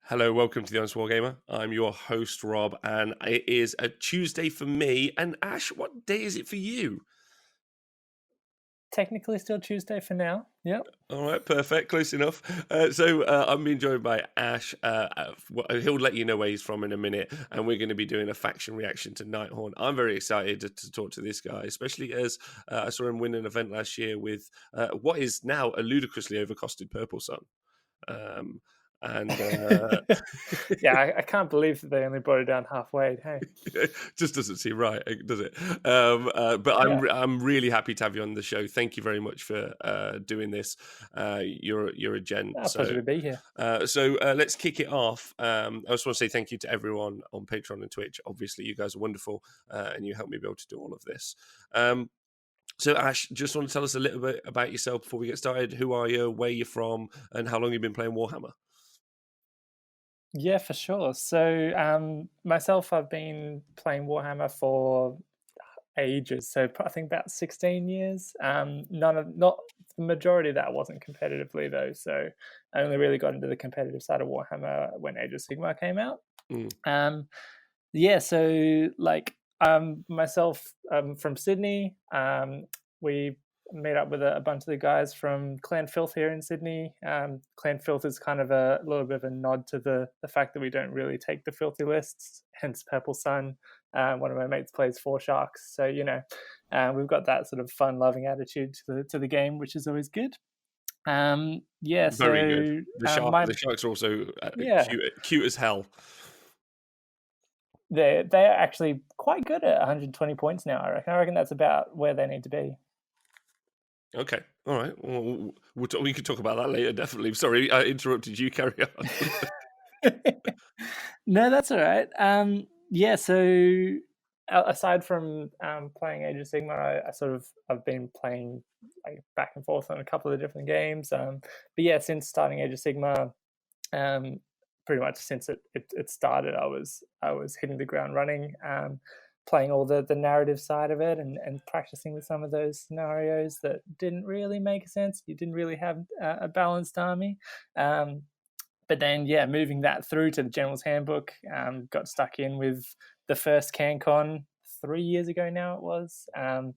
Hello, welcome to the Honest Wargamer. I'm your host, Rob, and it is a Tuesday for me. And Ash, what day is it for you? Technically still Tuesday for now. Yep. All right, perfect, close enough. I'm being joined by Ash. He'll let you know where he's from in a minute, and we're going to be doing a faction reaction to Nighthaunt. I'm very excited to talk to this guy, especially as I saw him win an event last year with what is now a ludicrously overcosted Purple Sun. Um, and Yeah, I can't believe that they only brought it down halfway. Hey. just doesn't seem right, does it? But Yeah. I'm really happy to have you on the show. Thank you very much for doing this. You're a gent. Pleasure to be here. Let's kick it off. I just want to say thank you to everyone on Patreon and Twitch. Obviously, you guys are wonderful, and you help me be able to do all of this. So, Ash, just want to tell us a little bit about yourself before we get started. Who are you? Where you're from? And how long you've been playing Warhammer? Yeah, for sure. So myself, I've been playing Warhammer for ages. So I think about 16 years. Not the majority of that wasn't competitively though. So I only really got into the competitive side of Warhammer when Age of Sigmar came out. Yeah, so myself, from Sydney. We meet up with a bunch of the guys from Clan Filth here in Sydney. Clan Filth is kind of a little bit of a nod to the fact that we don't really take the filthy lists, hence Purple Sun. One of my mates plays Four Sharks, so we've got that sort of fun-loving attitude to the game, which is always good. Yeah, Very good. The Sharks are also cute as hell. They're actually quite good at 120 points now. I reckon that's about where they need to be. Okay, all right. Well, we could talk about that later. Definitely. Sorry, I interrupted you. Carry on. No, that's all right. Yeah. So aside from playing Age of Sigmar, I've been playing like back and forth on a couple of different games. But yeah, since starting Age of Sigmar, pretty much since it started, I was hitting the ground running, playing all the narrative side of it and practicing with some of those scenarios that didn't really make sense. You didn't really have a balanced army. But then, yeah, moving that through to the General's Handbook, got stuck in with the first CanCon 3 years ago now it was. And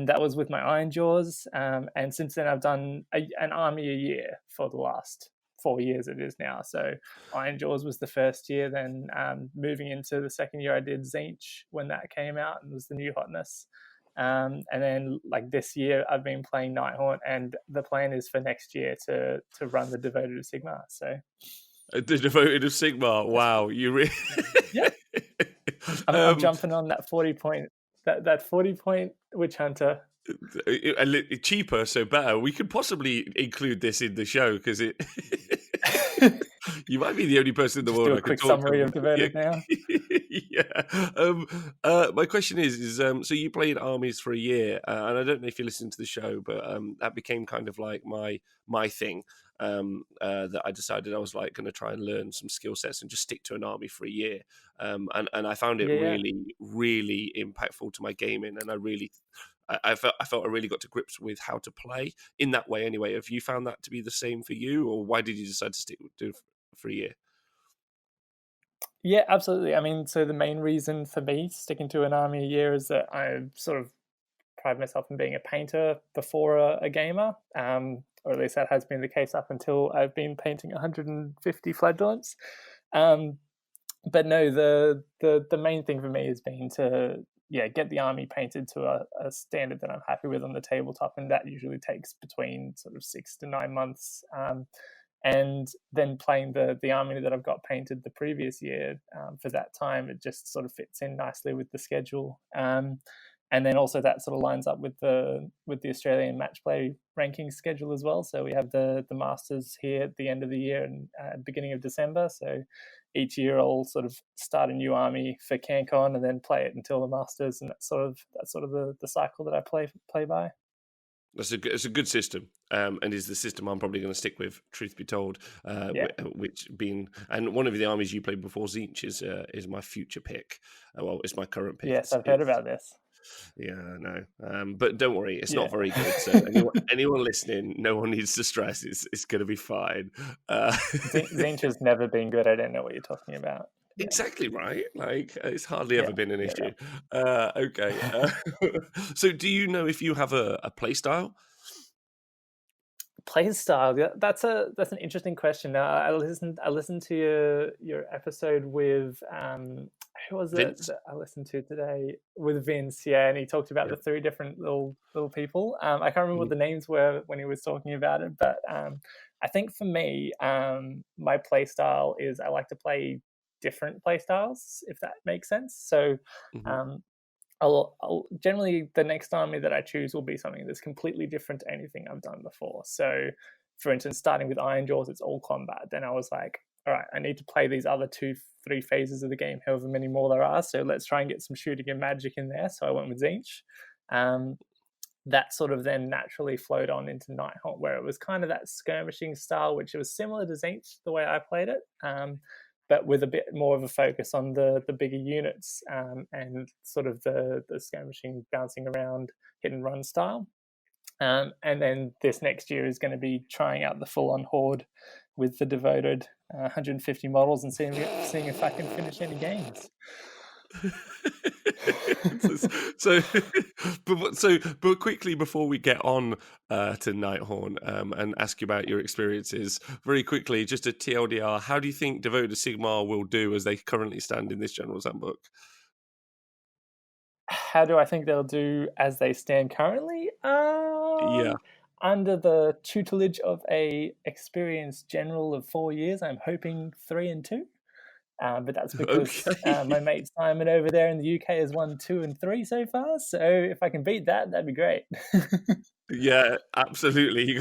that was with my Iron Jaws. And since then, I've done an army a year for the last 4 years it is now. So Iron Jaws was the first year. Then moving into the second year, I did Tzeentch when that came out and was the new hotness. And then like this year, I've been playing Nighthaunt, and the plan is for next year to run the Devoted of Sigmar. So The Devoted of Sigmar. Wow, you really yeah. I'm jumping on that 40 point that 40 point Witch Hunter. Cheaper, so better. We could possibly include this in the show because it. You might be the only person in the world. Do a quick summary of Devoted now. Yeah. My question is so you played armies for a year, and I don't know if you listened to the show, but that became kind of like my thing. That I decided I was like going to try and learn some skill sets and just stick to an army for a year. And I found it really, really impactful to my gaming, and I felt I really got to grips with how to play in that way. Anyway, have you found that to be the same for you, or why did you decide to stick with it for a year? Yeah, absolutely. I mean, so the main reason for me sticking to an army a year is that I sort of pride myself in being a painter before a gamer, or at least that has been the case up until I've been painting 150 fladulence. But no, the main thing for me has been to get the army painted to a standard that I'm happy with on the tabletop, and that usually takes between sort of 6 to 9 months. And then playing the army that I've got painted the previous year for that time, it just sort of fits in nicely with the schedule. And then also that sort of lines up with the Australian match play ranking schedule as well. So we have the Masters here at the end of the year and beginning of December. So each year I'll sort of start a new army for CanCon and then play it until the Masters, and that's sort of the cycle that I play by. It's a good system, and is the system I'm probably going to stick with. Truth be told, which being and one of the armies you played before Tzeentch is my future pick. Well, it's my current pick. Yes, I've heard about this. Yeah, no. But don't worry, it's not Yeah. very good. So anyone listening, no one needs to stress. It's going to be fine. Zinch has never been good. I don't know what you're talking about. Yeah, Exactly right. Like it's hardly ever yeah, been an yeah. issue. Okay. So do you know if you have a play style? Play style. That's an interesting question. I listened to your episode with who was it Vince? that I listened to today with Vince? Yeah, and he talked about Yeah. the three different little people. I can't remember what Mhm. the names were when he was talking about it, but I think for me, my play style is I like to play different play styles, if that makes sense. So Mhm. um, I'll generally the next army that I choose will be something that's completely different to anything I've done before. So, for instance, starting with Iron Jaws, it's all combat. Then I was like, all right, I need to play these other 2, 3 phases of the game, however many more there are. So let's try and get some shooting and magic in there. So I went with Zinch. Um, that sort of then naturally flowed on into Nighthaunt, where it was kind of that skirmishing style, which was similar to Zinch the way I played it, but with a bit more of a focus on the bigger units and sort of the skirmishing, bouncing around, hit and run style. And then this next year is going to be trying out the full-on horde with the devoted 150 models and seeing if I can finish any games. so, but quickly before we get on to Nighthorn and ask you about your experiences, very quickly, just a TLDR, how do you think Devoted Sigmar will do as they currently stand in this General's Handbook? How do I think they'll do as they stand currently? Yeah. Under the tutelage of a experienced general of 4 years, I'm hoping 3-2. But that's because Okay. my mate Simon over there in the UK has won 2-3 so far. So if I can beat that, that'd be great. Yeah, absolutely.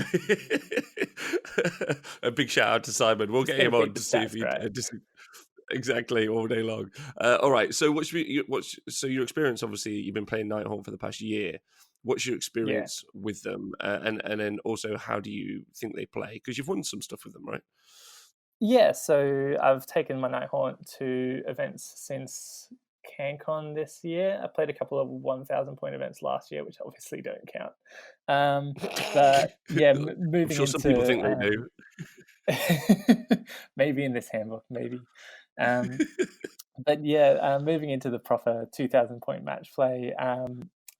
A big shout out to Simon. We'll Just get got to him on beat the to see if stats, he right? exactly all day long. All right. So so your experience? Obviously, you've been playing Nighthaunt for the past year. What's your Yeah. experience with them, and then also how do you think they play? Because you've won some stuff with them, right? Yeah, so I've taken my Nighthaunt to events since CanCon this year. I played a couple of 1,000 point events last year, which obviously don't count. Um, but yeah, I'm moving sure some people into think they do. maybe in this handbook, maybe. Um, but yeah, moving into the proper 2,000 point match play,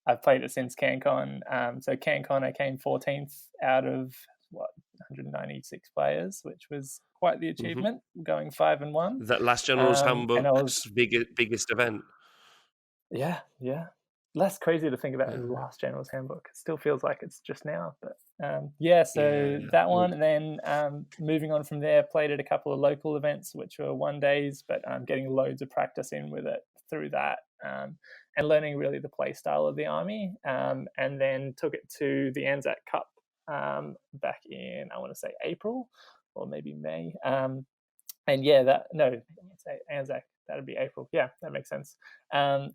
I've played it since CanCon. So CanCon, I came 14th out of what 196 players, which was quite the Hmm. achievement, going 5-1. That last General's And I was Handbook's biggest event. yeah, yeah. Less crazy to think about as the Uh, last General's Handbook. It still feels like it's just now, but yeah. So yeah. that one, and then moving on from there, played at a couple of local events, which were 1 days, but getting loads of practice in with it through that, and learning really the play style of the army, and then took it to the Anzac Cup back in I want to say April or maybe May, and yeah, that no, I want to say Anzac. That'd be April. Yeah, that makes sense. Um,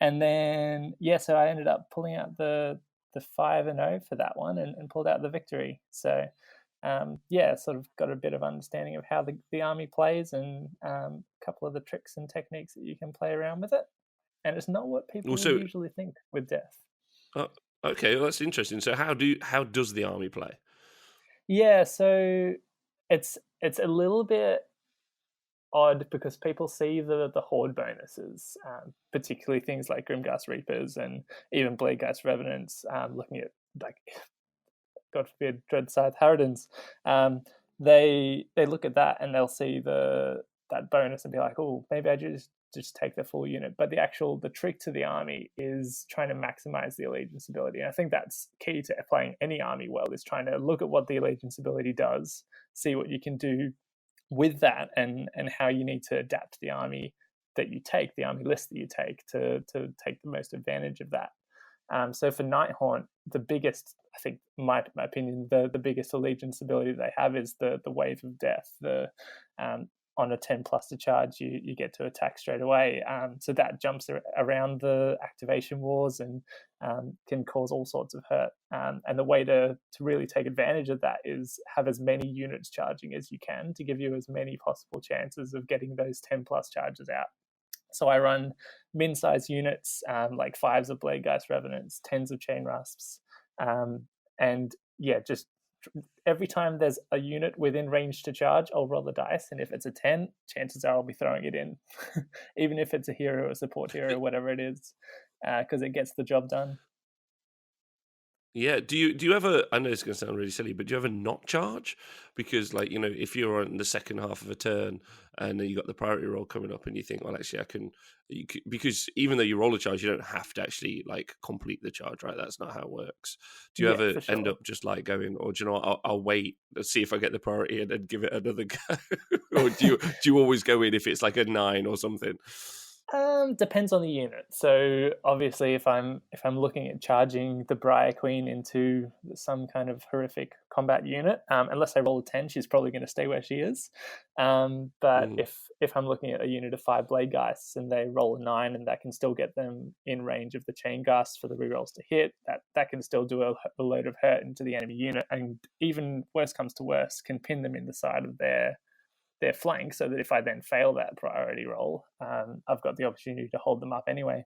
and then yeah, so I ended up pulling out the 5-0 for that one and pulled out the victory. So yeah, sort of got a bit of understanding of how the army plays and a couple of the tricks and techniques that you can play around with it. And it's not what people would Also, usually think with death. uh, okay, well, that's interesting. So how does the army play? Yeah, so it's a little bit odd because people see the horde bonuses, particularly things like Grimghast Reapers and even Bleedgeist Revenants, looking at like God forbid Dread Scythe Harridans. They look at that and they'll see that bonus and be like, oh, maybe I just take the full unit. But the trick to the army is trying to maximize the allegiance ability. And I think that's key to playing any army well, is trying to look at what the allegiance ability does, see what you can do with that, and how you need to adapt the army that you take, the army list that you take, to take the most advantage of that. So for Nighthaunt, the biggest, I think, my opinion, the biggest allegiance ability they have is the Wave of Death. The on a 10 plus to charge, you get to attack straight away. So that jumps around the activation wars and can cause all sorts of hurt. And the way to really take advantage of that is have as many units charging as you can to give you as many possible chances of getting those 10 plus charges out. So I run min-sized units, like 5s of Blade Geist Revenants, 10s of Chain Rasps, and yeah, just every time there's a unit within range to charge, I'll roll the dice, and if it's a 10, chances are I'll be throwing it in, even if it's a hero, a support hero, whatever it is, because it gets the job done. Yeah. Do you ever? I know it's going to sound really silly, but do you ever not charge? Because, like, if you're on the second half of a turn and then you got the priority roll coming up, and you think, well, actually, I can. Because even though you roll a charge, you don't have to actually like complete the charge, right? That's not how it works. Do you Yeah, ever for end sure. up just like going, or do you know what? I'll wait and see if I get the priority and then give it another go, or do you always go in if it's like a 9 or something? Depends on the unit. So obviously, if I'm looking at charging the Briar Queen into some kind of horrific combat unit, unless I roll a 10, she's probably going to stay where she is. But Mm. if I'm looking at a unit of 5 Blade Geists and they roll a 9, and that can still get them in range of the Chain Gust for the rerolls to hit, that can still do a load of hurt into the enemy unit, and even worse comes to worse, can pin them in the side of their flank, so that if I then fail that priority roll, I've got the opportunity to hold them up anyway.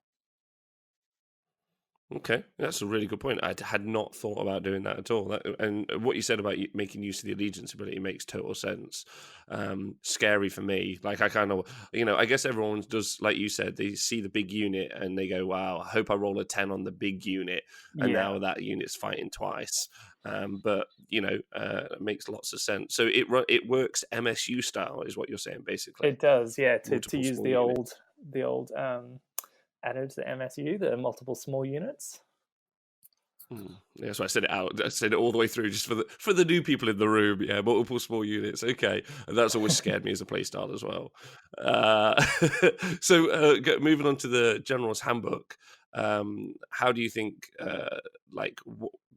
Okay, that's a really good point. I had not thought about doing that at all. And what you said about making use of the allegiance ability makes total sense. Scary for me. Like, I kind of, I guess everyone does, like you said, they see the big unit and they go, wow, I hope I roll a 10 on the big unit. And Yeah, now that unit's fighting twice. But, it makes lots of sense. So it works MSU style is what you're saying, basically. it does. Yeah, to Multiple use small the units. old adage, the MSU, the multiple small units. Yeah, so I said it out. I said it all the way through, just for the new people in the room. Yeah, multiple small units. Okay, and that's always scared me as a playstyle as well. Uh, moving on to the General's Handbook. How do you think?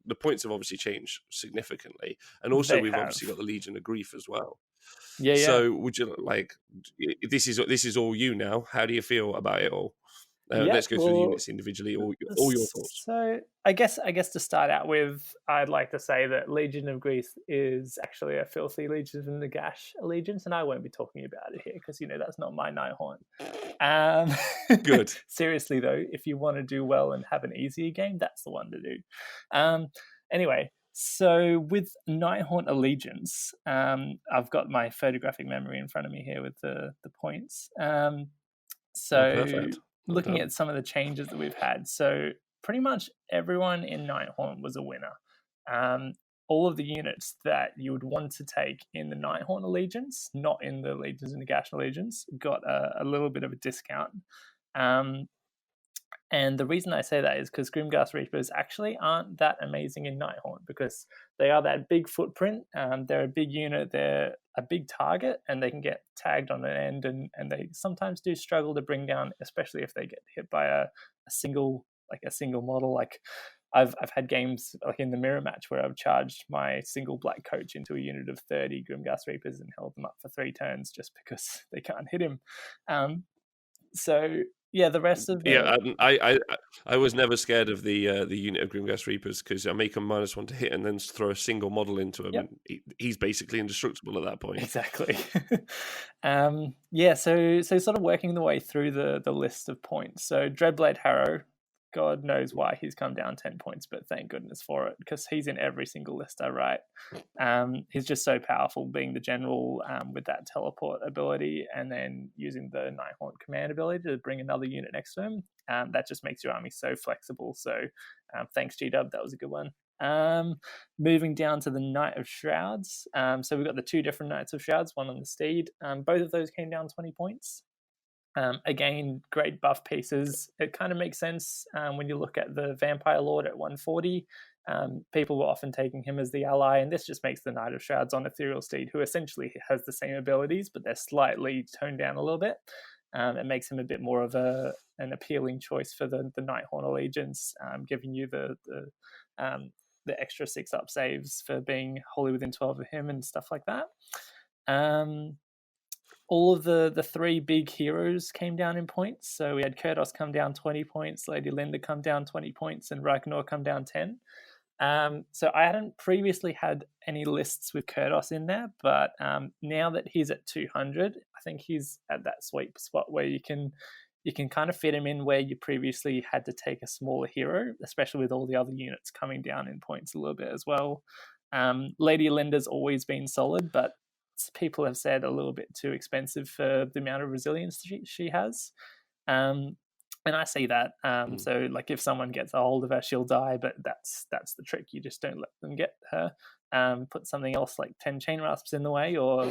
The points have obviously changed significantly, and also They we've obviously have. got the Legion of Grief as well. Yeah, yeah. So, would you like? This is all you now. How do you feel about it all? Yeah, Let's go through the well, units individually. All your thoughts. so I guess to start out with, I'd like to say that Legion of Greece is actually a filthy Legion of Nagash allegiance, and I won't be talking about it here because that's not my Nighthaunt. Good. Seriously though, if you want to do well and have an easier game, that's the one to do. Um, anyway, so with Nighthaunt Allegiance, I've got my photographic memory in front of me here with the points. Oh, So perfect. Well looking done. at some of the changes that we've had, so pretty much everyone in Nighthaunt was a winner. Um, all of the units that you would want to take in the Nighthaunt Allegiance, not in the Legions and the Gash Allegiance, got a little bit of a discount. Um, and the reason I say that is because Grimghast Reapers actually aren't that amazing in Nighthaunt, because they are that big footprint. They're a big unit, they're a big target, and they can get tagged on an end, and they sometimes do struggle to bring down, especially if they get hit by a single model. Like I've had games like in the mirror match where I've charged my single black coach into a unit of 30 Grimghast Reapers and held them up for 3 turns just because they can't hit him. So yeah, the rest of Yeah, the I was never scared of the unit of Grimghast Reapers because I make him -1 to hit and then throw a single model into him, yep. and he's basically indestructible at that point. Exactly. Yeah, so sort of working the way through the list of points. So Dreadblade Harrow, God knows why he's come down 10 points, but thank goodness for it, because he's in every single list I write. He's just so powerful, being the general with that teleport ability, and then using the Nighthaunt command ability to bring another unit next to him. That just makes your army so flexible. So thanks, G-Dub, that was a good one. Moving down to the Knight of Shrouds. So we've got the 2 different Knights of Shrouds, one on the steed. Both of those came down 20 points. Again, great buff pieces. It kind of makes sense when you look at the Vampire Lord at 140. People were often taking him as the ally, and this just makes the Knight of Shrouds on Ethereal Steed, who essentially has the same abilities, but they're slightly toned down a little bit. It makes him a bit more of an appealing choice for the Nighthaunt Allegiance, giving you the extra 6 up saves for being wholly within 12 of him and stuff like that. All of the 3 big heroes came down in points. So we had Kurdos come down 20 points, Lady Linda come down 20 points, and Reikenor come down 10. So I hadn't previously had any lists with Kurdos in there, but now that he's at 200, I think he's at that sweet spot where you can you can kind of fit him in where you previously had to take a smaller hero, especially with all the other units coming down in points a little bit as well. Lady Linda's always been solid, but people have said a little bit too expensive for the amount of resilience she has. And I see that. So, like, if someone gets a hold of her, she'll die. But that's the trick. You just don't let them get her. Put something else like 10 chain rasps in the way, or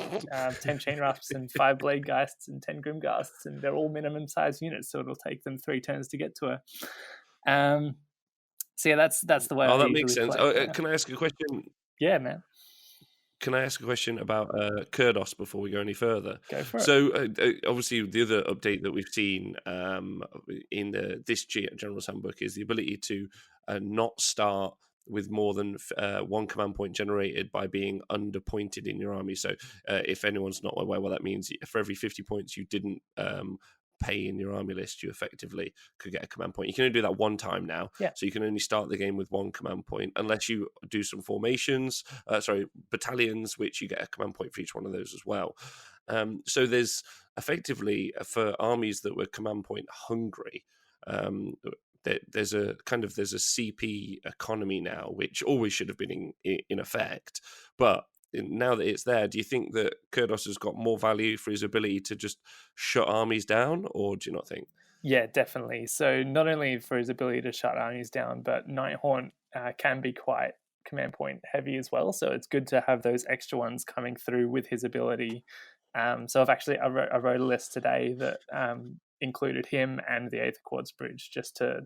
10 chain rasps and 5 blade geists and 10 grim ghasts, and they're all minimum size units, so it'll take them 3 turns to get to her. So yeah, that's the way. Oh, I that makes usually sense. play. Can I ask a question? Yeah, man. Can I ask a question about Kurdos before we go any further? Go for it. So, obviously, the other update that we've seen in this General's Handbook is the ability to not start with more than 1 command point generated by being underpointed in your army. So, if anyone's not aware what that means, for every 50 points you didn't pay in your army list, you effectively could get a command point. You can only do that one time now. Yeah. So you can only start the game with 1 command point unless you do some formations, battalions, which you get a command point for each one of those as well. So there's effectively, for armies that were command point hungry, there's a CP economy now, which always should have been in effect. But now that it's there, do you think that Kurdos has got more value for his ability to just shut armies down, or do you not think? Yeah, definitely. So not only for his ability to shut armies down, but Nighthaunt can be quite command point heavy as well. So it's good to have those extra ones coming through with his ability. So I wrote a list today that included him and the 8th Quartz Bridge, just to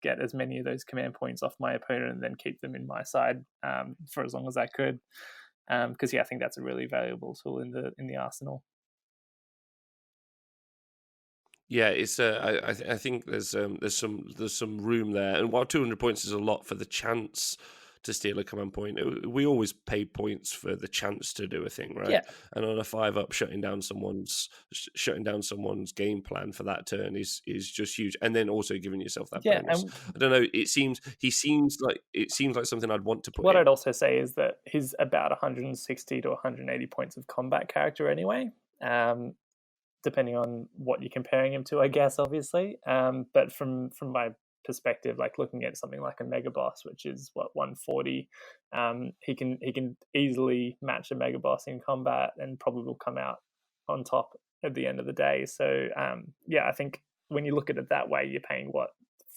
get as many of those command points off my opponent and then keep them in my side for as long as I could. Because I think that's a really valuable tool in the arsenal. Yeah, it's. I think there's some room there, and while 200 points is a lot for the chance to steal a command point, we always pay points for the chance to do a thing, right? Yeah. And on a 5-up, shutting down someone's game plan for that turn is just huge, and then also giving yourself that bonus. I don't know. It seems like something I'd want to put. What I'd also say is that he's about 160 to 180 points of combat character anyway. Depending on what you're comparing him to, I guess, obviously. But from my perspective, like looking at something like a mega boss, which is 140, he can easily match a mega boss in combat and probably will come out on top at the end of the day. So I think when you look at it that way, you're paying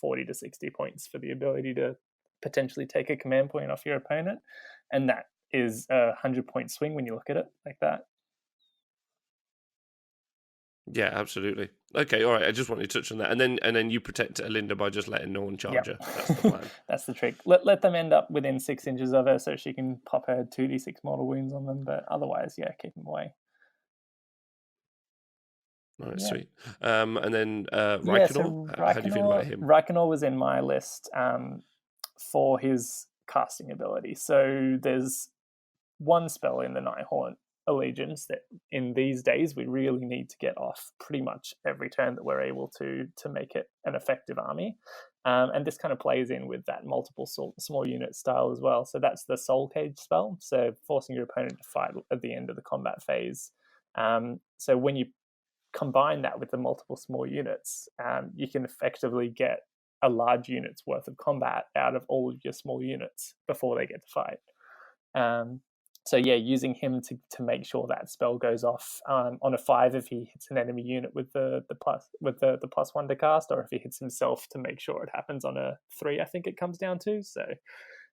40 to 60 points for the ability to potentially take a command point off your opponent, and that is a 100-point swing when you look at it like that. Yeah, absolutely. Okay, all right. I just wanted to touch on that, and then you protect Linda by just letting no one charge her. That's the plan. That's the trick. Let them end up within 6 inches of her, so she can pop her 2d6 mortal wounds on them. But otherwise, keep them away. All right, sweet. And then Reikenor. How do you feel about him? Reikenor was in my list for his casting ability. So there's one spell in the Nighthaunt Allegiance that in these days we really need to get off pretty much every turn that we're able to make it an effective army, and this kind of plays in with that multiple small unit style as well. So that's the Soul Cage spell, so forcing your opponent to fight at the end of the combat phase. So when you combine that with the multiple small units, you can effectively get a large unit's worth of combat out of all of your small units before they get to fight. So using him to make sure that spell goes off on a 5 if he hits an enemy unit with the +1 to cast, or if he hits himself to make sure it happens on a 3, I think it comes down to. So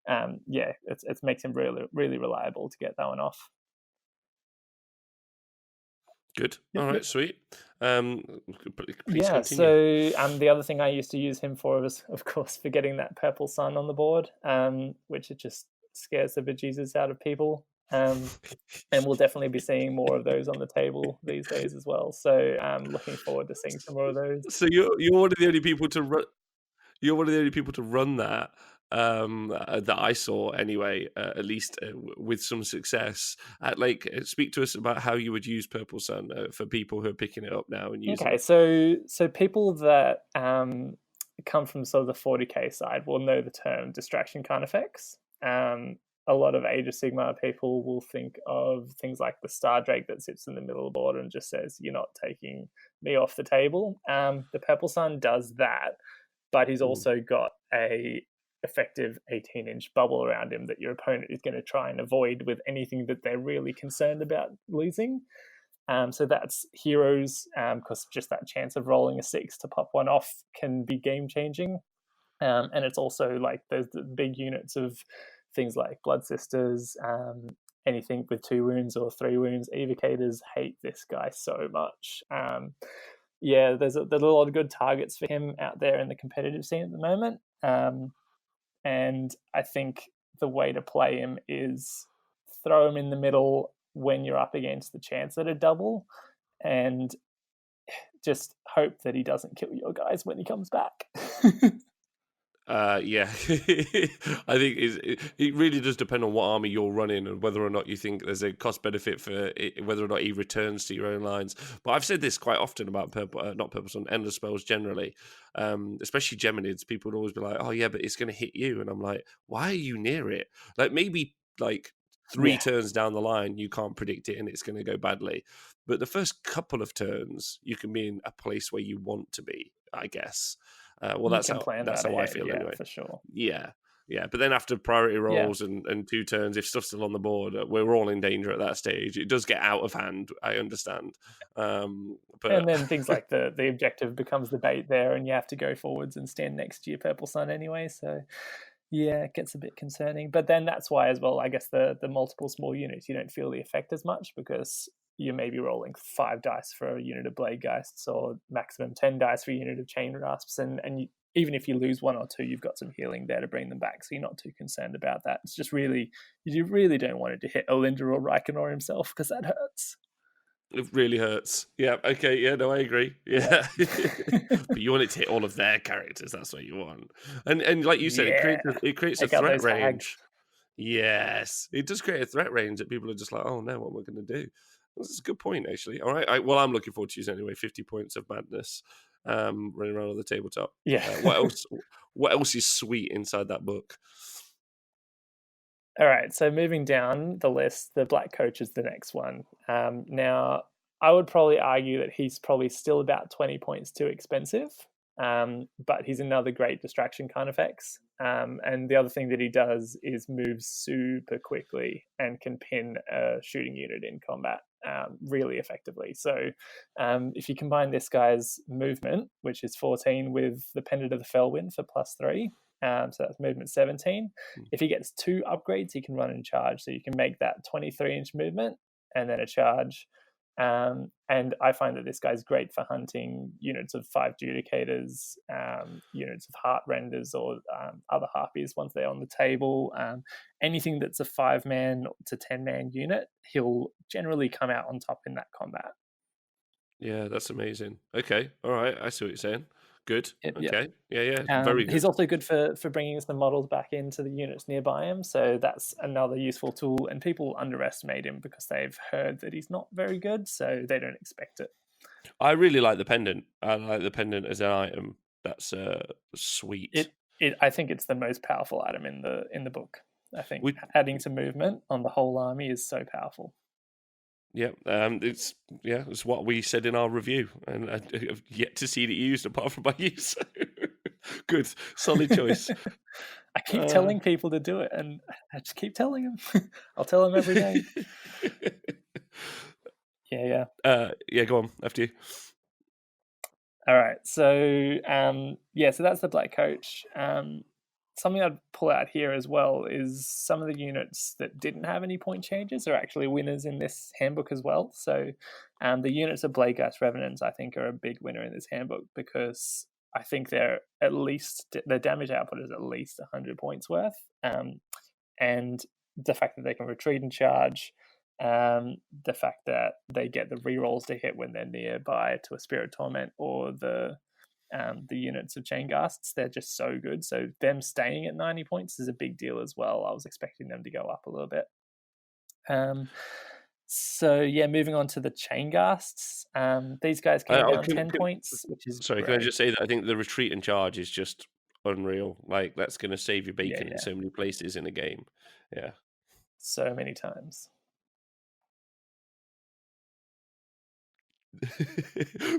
it makes him really, really reliable to get that one off. Good. All right, sweet. Please continue. So the other thing I used to use him for was, of course, for getting that purple sun on the board, which it just scares the bejesus out of people. And we'll definitely be seeing more of those on the table these days as well. So I'm looking forward to seeing some more of those. So you're one of the only people to run. You're one of the only people to run that that I saw anyway, at least with some success. Speak to us about how you would use Purple Sun for people who are picking it up now and using it. So people that come from sort of the 40k side will know the term distraction kind effects. a lot of Age of Sigmar people will think of things like the Star Drake that sits in the middle of the board and just says, "You're not taking me off the table." The Purple Sun does that, but he's also got a effective 18-inch bubble around him that your opponent is going to try and avoid with anything that they're really concerned about losing. So that's heroes, because just that chance of rolling a 6 to pop one off can be game-changing. And it's also like there's the big units of things like Blood Sisters, anything with 2 wounds or 3 wounds. Evocators hate this guy so much. There's a lot of good targets for him out there in the competitive scene at the moment. And I think the way to play him is throw him in the middle when you're up against the chance at a double, and just hope that he doesn't kill your guys when he comes back. Yeah, I think it really does depend on what army you're running and whether or not you think there's a cost benefit for it, whether or not he returns to your own lines. But I've said this quite often about not Purple Sun, endless spells generally, especially Geminids. People would always be like, "Oh yeah, but it's going to hit you," and I'm like, "Why are you near it? Like maybe like 3 turns down the line, you can't predict it and it's going to go badly. But the first couple of turns, you can be in a place where you want to be, I guess." Well, that's how I feel anyway. For sure. Yeah. But then after priority rolls and 2 turns, if stuff's still on the board, we're all in danger at that stage. It does get out of hand, I understand. But and then things like the objective becomes the bait there, and you have to go forwards and stand next to your Purple Sun anyway. So yeah, it gets a bit concerning. But then that's why as well, I guess the multiple small units, you don't feel the effect as much because you may be rolling 5 dice for a unit of Blade Geists or maximum 10 dice for a unit of Chain Rasps. And even if you lose 1 or 2, you've got some healing there to bring them back. So you're not too concerned about that. It's just really, you really don't want it to hit Olinda or Reikenor himself because that hurts. It really hurts. Yeah, okay, yeah, no, I agree. Yeah. But you want it to hit all of their characters, that's what you want. And like you said, it creates a threat range. Hags. Yes. It does create a threat range that people are just like, oh no, what am I going to do? That's a good point, actually. All right. Well, I'm looking forward to using anyway. 50 points of madness running around on the tabletop. Yeah. What else is sweet inside that book? All right. So moving down the list, the Black Coach is the next one. Now, I would probably argue that he's probably still about 20 points too expensive, but he's another great distraction kind of X. And the other thing that he does is moves super quickly and can pin a shooting unit in combat really effectively. So if you combine this guy's movement, which is 14, with the Pendant of the Fellwind for +3, so that's movement 17. If he gets 2 upgrades, he can run and charge. So you can make that 23-inch movement and then a charge. And I find that this guy's great for hunting units of 5 Judicators, units of Heart Renders, or other Harpies once they're on the table. Anything that's a 5-man to 10-man unit, he'll generally come out on top in that combat. Yeah, that's amazing. Okay, all right, I see what you're saying. Good. Okay. Yeah. Very good. He's also good for bringing some models back into the units nearby him. So that's another useful tool. And people underestimate him because they've heard that he's not very good, so they don't expect it. I really like the pendant. I like the pendant as an item. That's sweet. I think it's the most powerful item in the book. I think adding some movement on the whole army is so powerful. Yeah, it's what we said in our review, and I've yet to see it used apart from by you. So good, solid choice. I keep telling people to do it, and I just keep telling them. I'll tell them every day. Yeah. Go on, after you. All right, so so that's the Black Coach. Something I'd pull out here as well is some of the units that didn't have any point changes are actually winners in this handbook as well. So the units of Blade Geist Revenants, I think, are a big winner in this handbook because I think their damage output is at least 100 points worth. And the fact that they can retreat and charge, the fact that they get the rerolls to hit when they're nearby to a Spirit Torment or the units of Chain Gusts, they're just so good. So them staying at 90 points is a big deal as well. I was expecting them to go up a little bit. Moving on to the Chain Gusts. These guys came down 10 points, which is sorry, great. Can I just say that I think the retreat and charge is just unreal. Like, that's going to save your bacon in so many places in a game. Yeah. so many times.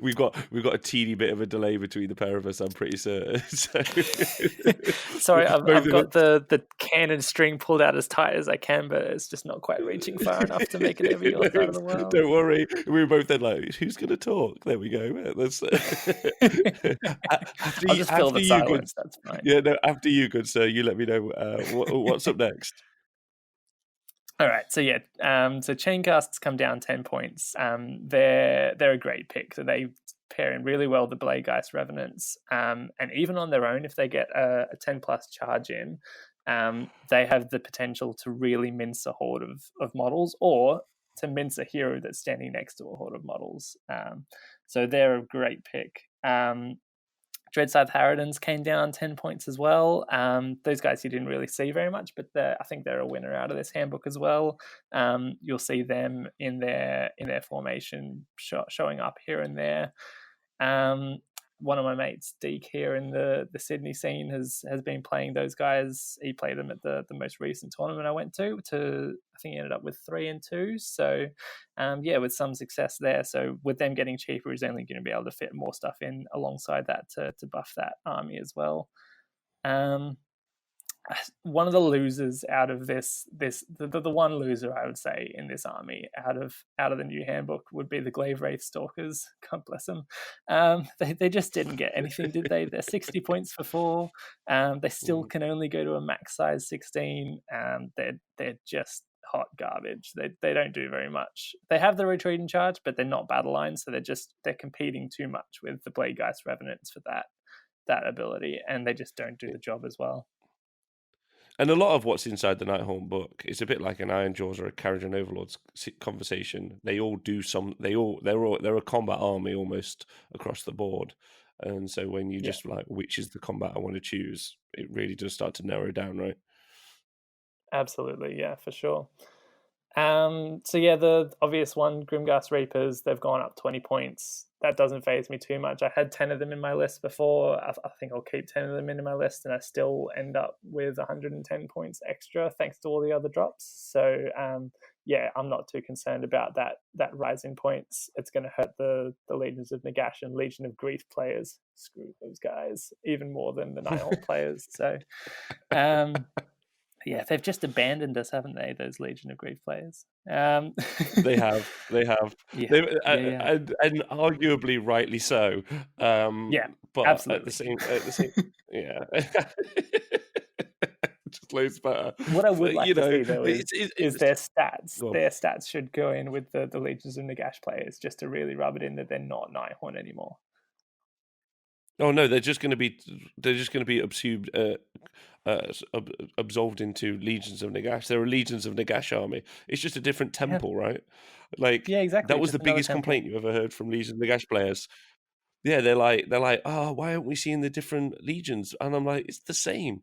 we've got a teeny bit of a delay between the pair of us, I'm pretty certain. So Sorry, both I've of got us. the cannon string pulled out as tight as I can, but it's just not quite reaching far enough to make it over your side of the world. Don't worry, we were both then like, who's going to talk? There we go. That's I'll just fill the silence. That's fine. Yeah, no. After you, good sir. You let me know what's up next. All right, so yeah, so Chaincasts come down 10 points. They're a great pick. So they pair in really well the Bladegeist Revenants, and even on their own, if they get a 10 plus charge in, they have the potential to really mince a horde of models, or to mince a hero that's standing next to a horde of models. So they're a great pick. Dreadscythe Harridans came down 10 points as well. Those guys you didn't really see very much, but I think they're a winner out of this handbook as well. You'll see them in their formation showing up here and there. One of my mates, Deke, here in the Sydney scene, has been playing those guys. He played them at the most recent tournament I went to. I think he ended up with 3 and 2. So, with some success there. So with them getting cheaper, he's only going to be able to fit more stuff in alongside that to buff that army as well. One of the losers out of the one loser I would say in this army out of the new handbook would be the Glaive Wraith Stalkers. God bless them. They just didn't get anything, did they? They're 60 points for 4. They still can only go to a max size 16. They're just hot garbage. They don't do very much. They have the retreat in charge, but they're not battle lines, so they're competing too much with the Bladegeist Revenants for that ability, and they just don't do the job as well. And a lot of what's inside the Nighthaunt book is a bit like an Ironjaws or a Carrion Overlord's conversation. They all do they're a combat army almost across the board. And so when you just like, which is the combat I want to choose, it really does start to narrow down, right? Absolutely, yeah, for sure. The obvious one, Grimghast Reapers, they've gone up 20 points. That doesn't faze me too much. I had 10 of them in my list before. I think I'll keep 10 of them in my list, and I still end up with 110 points extra thanks to all the other drops. So, I'm not too concerned about that rise in points. It's going to hurt the Legions of Nagash and Legion of Grief players. Screw those guys, even more than the Nighthaunt players. So, they've just abandoned us, haven't they? Those Legion of Grief players. They have, and arguably rightly so. But absolutely. At the same, yeah. Just loads better. What I would like to see though is their stats. Their stats should go in with the Legions of Nagash players, just to really rub it in that they're not Nighthaunt anymore. Oh no, they're just going to be absolved into Legions of Nagash. They're a Legions of Nagash army. It's just a different temple, right? Like, exactly. That was the biggest complaint you ever heard from Legions of Nagash players. Yeah, they're like, oh, why aren't we seeing the different legions? And I'm like, it's the same.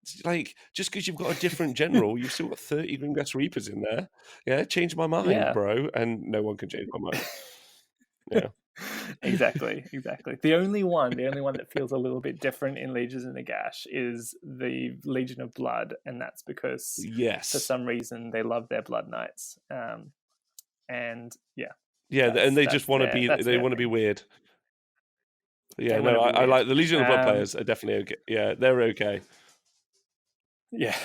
It's like, just because you've got a different general, you've still got 30 Grimghast Reapers in there. Yeah, change my mind, bro. And no one can change my mind. Yeah. Exactly. The only one that feels a little bit different in Legions of Nagash is the Legion of Blood, and that's because for some reason they love their Blood Knights. And they just want to be want to be weird. Yeah, no, I like the Legion of Blood players are definitely okay. Yeah, they're okay. Yeah.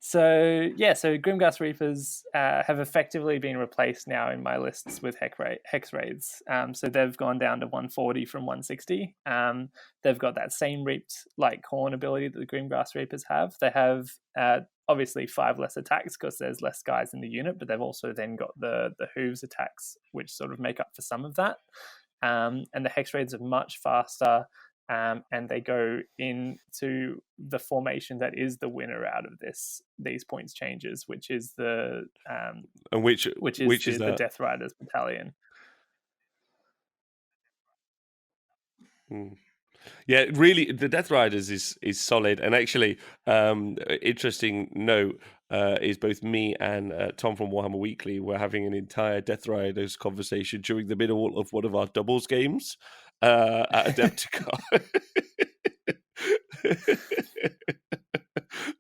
So Grimghast Reapers have effectively been replaced now in my lists with Hex Wraiths. So they've gone down to 140 from 160. They've got that same Reaped like Horn ability that the Grimghast Reapers have. They have obviously 5 less attacks because there's less guys in the unit, but they've also then got the Hooves attacks, which sort of make up for some of that. And the Hex Wraiths are much faster. And they go into the formation that is the winner out of these points changes, which is the the Death Riders Battalion. Yeah, really, the Death Riders is solid. And actually, interesting note is both me and Tom from Warhammer Weekly were having an entire Death Riders conversation during the middle of one of our doubles games at Adepticon.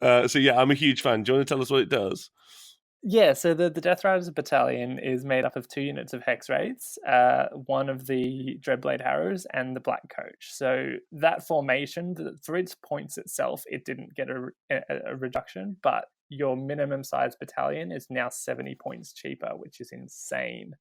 So yeah, I'm a huge fan. Do you want to tell us what it does? Yeah, so the Death Riders Battalion is made up of 2 units of Hex Wraiths, one of the Dreadblade Harrows, and the Black Coach. So that formation, for its points itself, it didn't get a reduction, but your minimum size battalion is now 70 points cheaper, which is insane.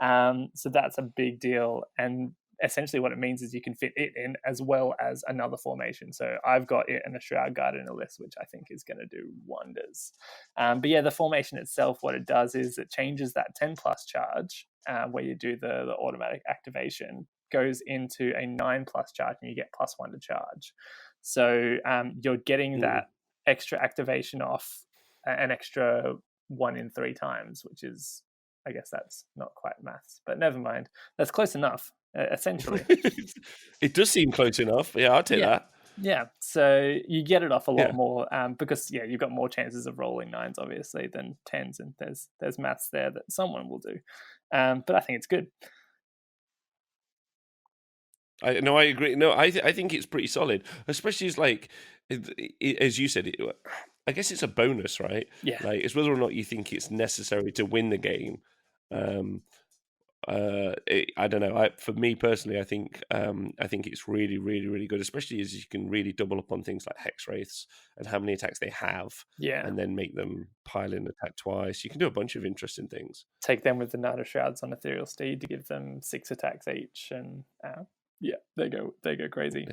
So that's a big deal. And essentially what it means is you can fit it in as well as another formation. So I've got it and a Shroud Guard in a list, which I think is going to do wonders. But yeah, the formation itself, what it does is it changes that 10 plus charge where you do the automatic activation, goes into a 9 plus charge, and you get +1 to charge. So you're getting that extra activation off an extra 1 in 3 times, which is, I guess that's not quite maths, but never mind. That's close enough. Essentially, it does seem close enough. Yeah, I'll take that. Yeah, so you get it off a lot more because you've got more chances of rolling 9s obviously than 10s, and there's maths there that someone will do. But I think it's good. I agree. No, I think it's pretty solid, especially as as you said. I guess it's a bonus, right? Yeah. Like it's whether or not you think it's necessary to win the game. I don't know. For me personally, I think it's really, really, really good, especially as you can really double up on things like Hex Wraiths and how many attacks they have, and then make them pile in attack twice. You can do a bunch of interesting things. Take them with the Knight of Shrouds on Ethereal Steed to give them 6 attacks each, and they go crazy.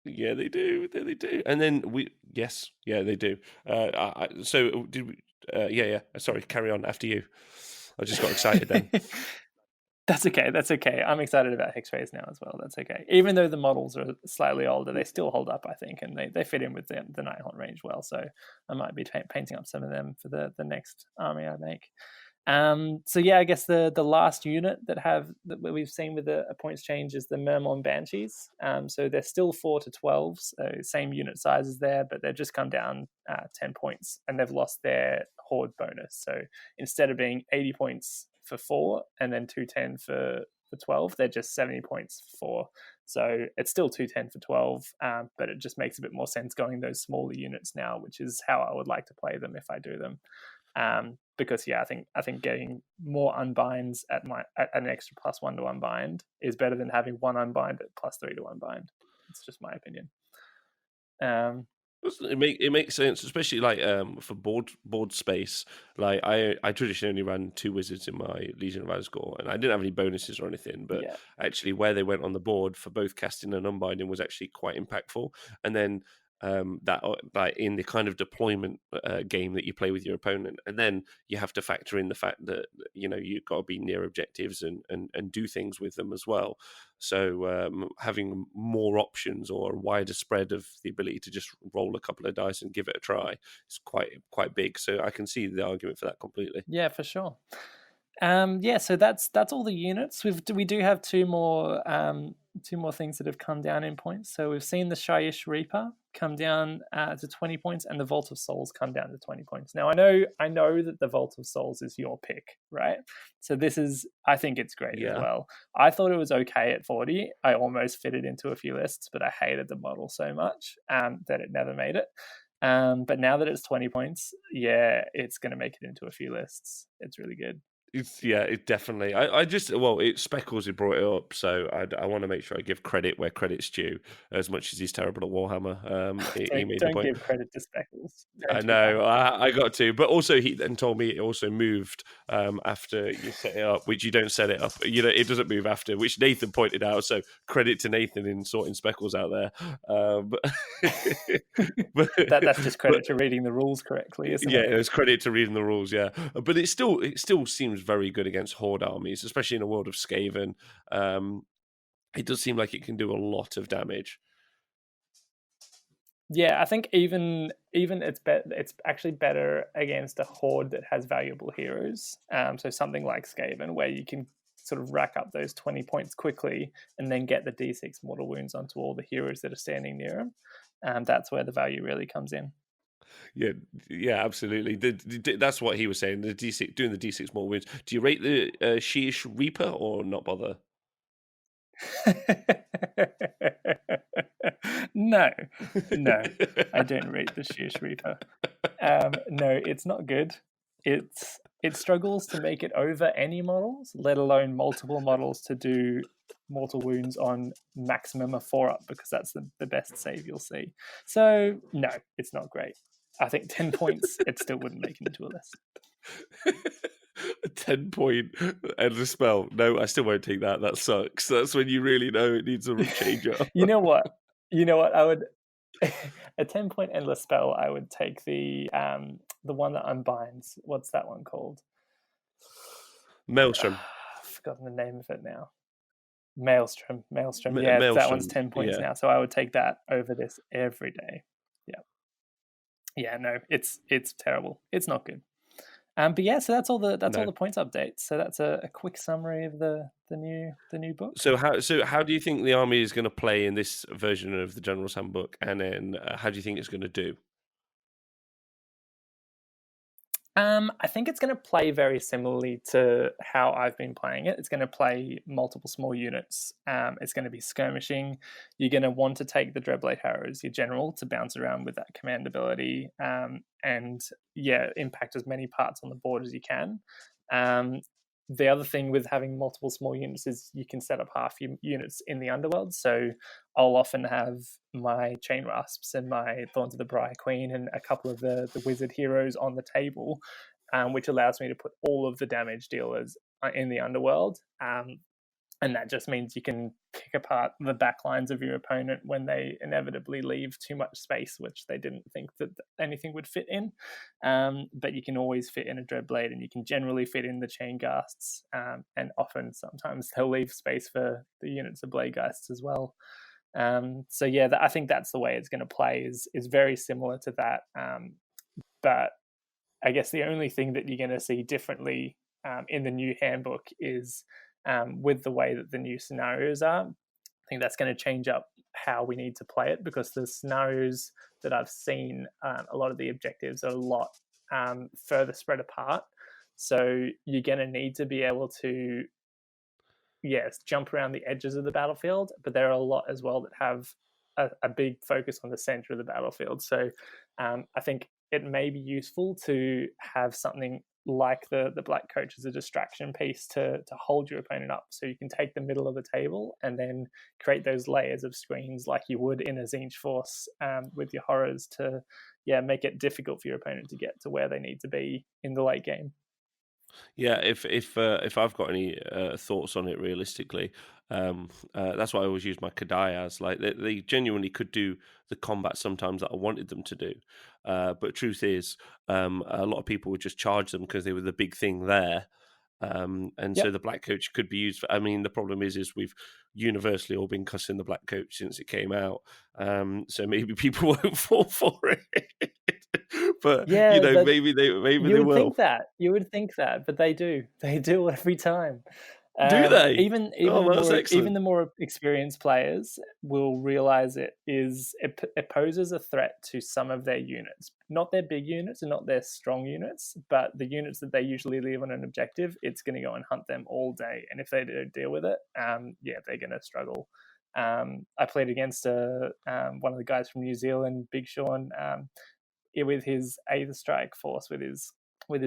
Yeah, they do. They do. And then they do. So did we? Yeah. Sorry, carry on after you. I just got excited then. That's okay. I'm excited about Hex Wraiths now as well. That's okay. Even though the models are slightly older, they still hold up, I think, and they fit in with the Nighthaunt range well. So I might be painting up some of them for the next army I make. So yeah, I guess the last unit that we've seen with a points change is the Murmon Banshees. So they're still 4 to 12, so same unit sizes there, but they've just come down 10 points, and they've lost their Horde bonus. So instead of being 80 points for 4 and then 210 for 12, they're just 70 points for 4. So it's still 210 for 12, but it just makes a bit more sense going those smaller units now, which is how I would like to play them if I do them. Because I think getting more unbinds at an extra +1 to unbind is better than having 1 unbind at +3 to unbind. It's just my opinion. It makes sense, especially for board space. Like I traditionally only ran 2 wizards in my Legion of Asgore, and I didn't have any bonuses or anything. But actually, where they went on the board for both casting and unbinding was actually quite impactful. And then that in the kind of deployment game that you play with your opponent, and then you have to factor in the fact that you've got to be near objectives and do things with them as well. So having more options or a wider spread of the ability to just roll a couple of dice and give it a try is quite big. So I can see the argument for that completely. Yeah, for sure. So that's all the units. We do have two more things that have come down in points. So we've seen the Shyish Reaper come down to 20 points, and the Vault of Souls come down to 20 points. Now I know that the Vault of Souls is your pick, right? So I think it's great as well. I thought it was okay at 40. I almost fit it into a few lists, but I hated the model so much that it never made it. But now that it's 20 points, it's going to make it into a few lists. It's really good. It definitely. It's Speckles who brought it up, so I want to make sure I give credit where credit's due. As much as he's terrible at Warhammer, he made the point. Don't give credit to Speckles. I know, I got to, but also he then told me it also moved after you set it up, which you don't set it up. It doesn't move after, which Nathan pointed out. So credit to Nathan in sorting Speckles out there. That's just credit to reading the rules correctly, isn't it? Yeah, it's credit to reading the rules. Yeah, but it still seems very good against Horde armies, especially in a world of Skaven. It does seem like it can do a lot of damage. Yeah, I think even it's actually better against a Horde that has valuable heroes. So something like Skaven, where you can sort of rack up those 20 points quickly and then get the D6 mortal wounds onto all the heroes that are standing near them. That's where the value really comes in. Yeah, absolutely. That's what he was saying. The D6 doing the D6 mortal wounds. Do you rate the Shyish Reaper or not bother? No, no, I don't rate the Sheesh Reaper. No, it's not good. It struggles to make it over any models, let alone multiple models to do mortal wounds on maximum of 4 up, because that's the best save you'll see. So no, it's not great. I think 10 points, it still wouldn't make it into a list. A 10-point endless spell. No, I still won't take that. That sucks. That's when you really know it needs a change up. You know what? I would a 10-point endless spell. I would take the one that unbinds. What's that one called? Maelstrom. I've forgotten the name of it now. Maelstrom. Yeah, Maelstrom. That one's 10 points now. So I would take that over this every day. Yeah. No, it's terrible. It's not good. But yeah, so that's all the points updates. So that's a quick summary of the new book. So how do you think the army is going to play in this version of the General's Handbook, and then how do you think it's going to do? I think it's going to play very similarly to how I've been playing it. It's going to play multiple small units. It's going to be skirmishing. You're going to want to take the Dreadblade Harrow as your general to bounce around with that command ability, and impact as many parts on the board as you can. The other thing with having multiple small units is you can set up half your units in the underworld. So I'll often have my Chain Rasps and my Thorns of the Briar Queen and a couple of the wizard heroes on the table, which allows me to put all of the damage dealers in the underworld. And that just means you can pick apart the backlines of your opponent when they inevitably leave too much space, which they didn't think that anything would fit in. But you can always fit in a Dreadblade, and you can generally fit in the Chain Gusts, and often sometimes they'll leave space for the units of Blade Gusts as well. So yeah, I think that's the way it's going to play, is very similar to that. But I guess the only thing that you're going to see differently in the new handbook is with the way that the new scenarios are. I think that's going to change up how we need to play it, because the scenarios that I've seen, a lot of the objectives are a lot further spread apart. So you're going to need to be able to, jump around the edges of the battlefield, but there are a lot as well that have a big focus on the center of the battlefield. So I think it may be useful to have something like the Black Coach as a distraction piece to hold your opponent up, so you can take the middle of the table and then create those layers of screens like you would in a Tzeentch Force with your horrors to make it difficult for your opponent to get to where they need to be in the late game. Yeah, if I've got any thoughts on it realistically, that's why I always use my Kadai as. Like they genuinely could do the combat sometimes that I wanted them to do, but truth is, a lot of people would just charge them because they were the big thing there. So the Black Coach could be used for, I mean, the problem is we've universally all been cussing the Black Coach since it came out. So maybe people won't fall for it. But maybe they will. You would think that, but they do every time. Do they? Even the more experienced players will realize it poses a threat to some of their units, not their big units and not their strong units, but the units that they usually leave on an objective. It's going to go and hunt them all day, and if they don't deal with it, they're going to struggle. I played against one of the guys from New Zealand, Big Sean, with his Aether Strike force with his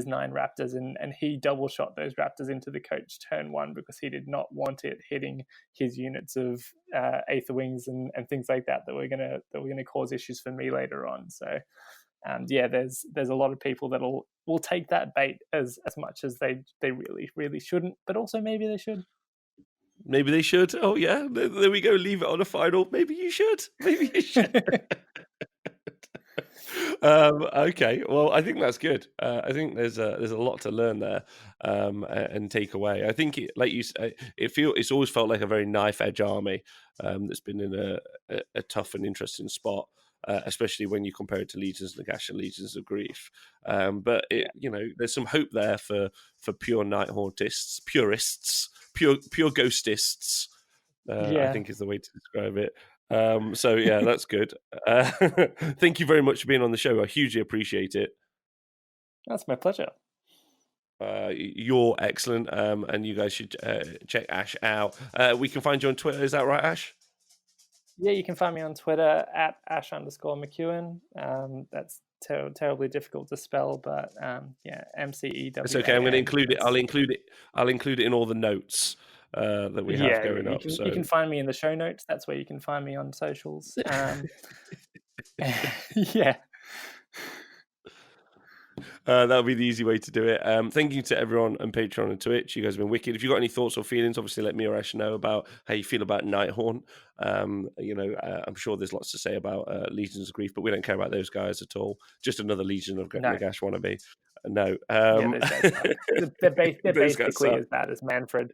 9 Raptors, and he double shot those Raptors into the coach turn 1 because he did not want it hitting his units of Aether Wings and things like that were gonna cause issues for me later on. So there's a lot of people that will take that bait as much as they really, really shouldn't, but also maybe they should. Maybe they should. Oh yeah, there we go. Leave it on a final. Maybe you should. Okay, well, I think that's good. I think there's a lot to learn there and take away. I think, like you say, it's always felt like a very knife edge army that's been in a tough and interesting spot, especially when you compare it to Legions of Nagash and Legions of Grief. But there's some hope there for pure Nighthauntists, pure ghostists. I think is the way to describe it. So yeah, that's good. Thank you very much for being on the show. I hugely appreciate it. That's my pleasure. You're excellent, and you guys should check Ash out. We can find you on Twitter. Is that right, Ash? Yeah, you can find me on Twitter at Ash_McEwen. That's terribly difficult to spell, but yeah, MCEWAN. It's okay. I'm going to include it. I'll include it. I'll include it in all the notes that we have going up. You can find me in the show notes. That's where you can find me on socials. Yeah. That'll be the easy way to do it. Thank you to everyone on Patreon and Twitch. You guys have been wicked. If you've got any thoughts or feelings, obviously let me or Ash know about how you feel about Nighthaunt. I'm sure there's lots to say about Legions of Grief, but we don't care about those guys at all. Just another Legion of Nagash wannabe. No. They're basically as bad as Manfred.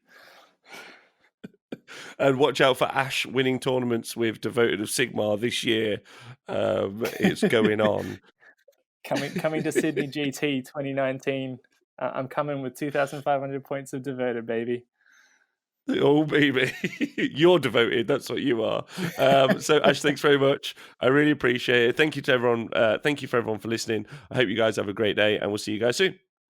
And watch out for Ash winning tournaments with Devoted of Sigmar this year. It's going on. Coming to Sydney GT 2019. I'm coming with 2,500 points of Devoted, baby. Oh, baby. You're devoted. That's what you are. So, Ash, thanks very much. I really appreciate it. Thank you to everyone. Thank you for everyone for listening. I hope you guys have a great day, and we'll see you guys soon.